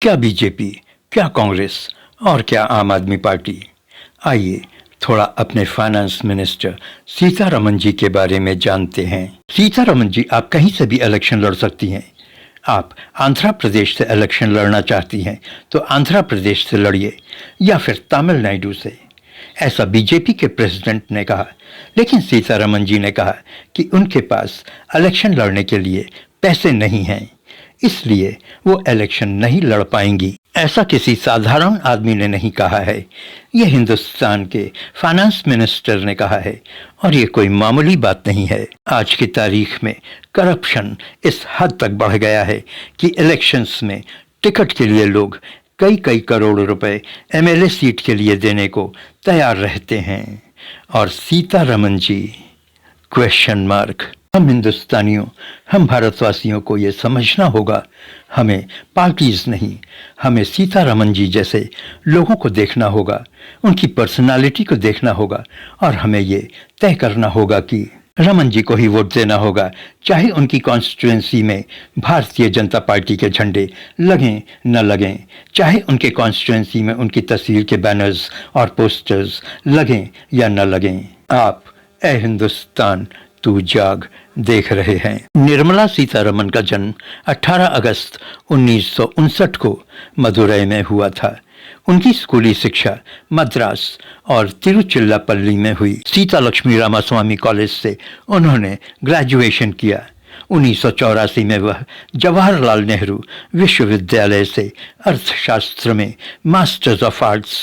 क्या बीजेपी, क्या कांग्रेस और क्या आम आदमी पार्टी? आइए थोड़ा अपने फाइनेंस मिनिस्टर सीतारमण जी के बारे में जानते हैं। सीतारमण जी, आप कहीं से भी इलेक्शन लड़ सकती हैं। आप आंध्र प्रदेश से इलेक्शन लड़ना चाहती हैं तो आंध्र प्रदेश से लड़िए या फिर तमिलनाडु से, ऐसा बीजेपी के प्रेसिडेंट ने कहा। लेकिन सीतारमण जी ने कहा कि उनके पास इलेक्शन लड़ने के लिए पैसे नहीं हैं, इसलिए वो इलेक्शन नहीं लड़ पाएंगी। ऐसा किसी साधारण आदमी ने नहीं कहा है, ये हिंदुस्तान के फाइनेंस मिनिस्टर ने कहा है और ये कोई मामूली बात नहीं है। आज की तारीख में करप्शन इस हद तक बढ़ गया है कि इलेक्शंस में टिकट के लिए लोग कई कई करोड़ रुपए एमएलए सीट के लिए देने को तैयार रहते हैं। और सीतारमण जी क्वेश्चन मार्क। हम हिंदुस्तानियों, हम भारतवासियों को ये समझना होगा, हमें पार्टीज नहीं, हमें सीतारमण जी जैसे लोगों को देखना होगा, उनकी पर्सनालिटी को देखना होगा और हमें ये तय करना होगा कि रमन जी को ही वोट देना होगा, चाहे उनकी कॉन्स्टिट्यूएंसी में भारतीय जनता पार्टी के झंडे लगें न लगें, चाहे उनके कॉन्स्टिट्यूएंसी में उनकी तस्वीर के बैनर्स और पोस्टर्स लगें या न लगें। आप ए हिंदुस्तान तू जाग देख रहे हैं। निर्मला सीतारमण का जन्म 18 अगस्त 1959 को मदुरई में हुआ था। उनकी स्कूली शिक्षा मद्रास और तिरुचिरापल्ली में हुई। सीता लक्ष्मी रामास्वामी कॉलेज से उन्होंने ग्रेजुएशन किया। 1984 में वह जवाहरलाल नेहरू विश्वविद्यालय से अर्थशास्त्र में मास्टर्स ऑफ आर्ट्स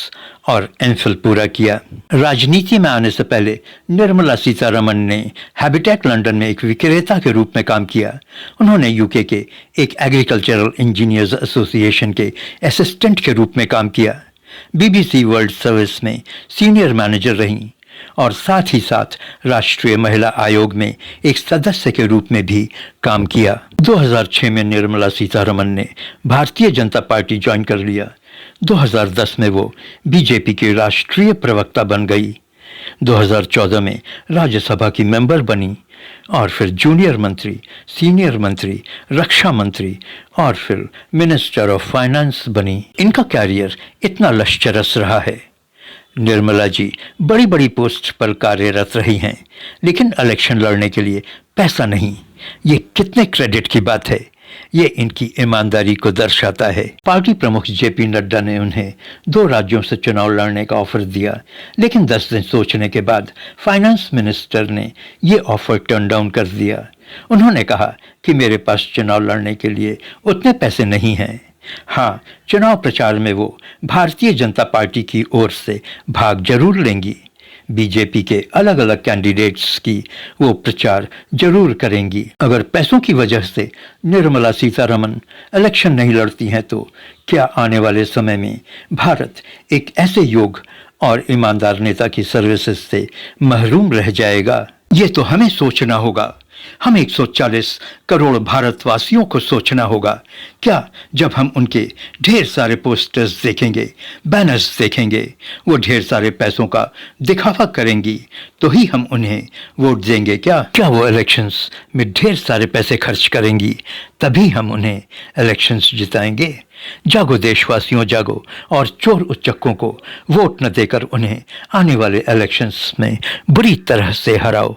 और एमफिल पूरा किया। राजनीति में आने से पहले निर्मला सीतारमण ने हैबिटेट लंदन में एक विक्रेता के रूप में काम किया। उन्होंने यूके के एक एग्रीकल्चरल इंजीनियर्स एसोसिएशन के असिस्टेंट के रूप में काम किया। बीबीसी वर्ल्ड सर्विस में सीनियर मैनेजर रहीं और साथ ही साथ राष्ट्रीय महिला आयोग में एक सदस्य के रूप में भी काम किया। 2006 में निर्मला सीतारमण ने भारतीय जनता पार्टी ज्वाइन कर लिया। 2010 में वो बीजेपी की राष्ट्रीय प्रवक्ता बन गई। 2014 में राज्यसभा की मेंबर बनी और फिर जूनियर मंत्री, सीनियर मंत्री, रक्षा मंत्री और फिर मिनिस्टर ऑफ फाइनेंस बनी। इनका कैरियर इतना लश्चरस रहा है। निर्मला जी बड़ी बड़ी पोस्ट पर कार्यरत रही हैं, लेकिन इलेक्शन लड़ने के लिए पैसा नहीं। ये कितने क्रेडिट की बात है, ये इनकी ईमानदारी को दर्शाता है। पार्टी प्रमुख जेपी नड्डा ने उन्हें 2 राज्यों से चुनाव लड़ने का ऑफर दिया, लेकिन 10 दिन सोचने के बाद फाइनेंस मिनिस्टर ने ये ऑफर टर्न डाउन कर दिया। उन्होंने कहा कि मेरे पास चुनाव लड़ने के लिए उतने पैसे नहीं हैं। हाँ, चुनाव प्रचार में वो भारतीय जनता पार्टी की ओर से भाग जरूर लेंगी। बीजेपी के अलग अलग कैंडिडेट्स की वो प्रचार जरूर करेंगी। अगर पैसों की वजह से निर्मला सीतारमण इलेक्शन नहीं लड़ती हैं तो क्या आने वाले समय में भारत एक ऐसे योग्य और ईमानदार नेता की सर्विसेज से महरूम रह जाएगा? ये तो हमें सोचना होगा। हम 140 करोड़ भारतवासियों को सोचना होगा। क्या जब हम उनके ढेर सारे पोस्टर्स देखेंगे, बैनर्स देखेंगे, वो ढेर सारे पैसों का दिखावा करेंगी तो ही हम उन्हें वोट देंगे क्या वो इलेक्शंस में ढेर सारे पैसे खर्च करेंगी तभी हम उन्हें इलेक्शंस जिताएंगे? जागो देशवासियों जागो और चोर उच्चक्कों को वोट न देकर उन्हें आने वाले इलेक्शंस में बुरी तरह से हराओ।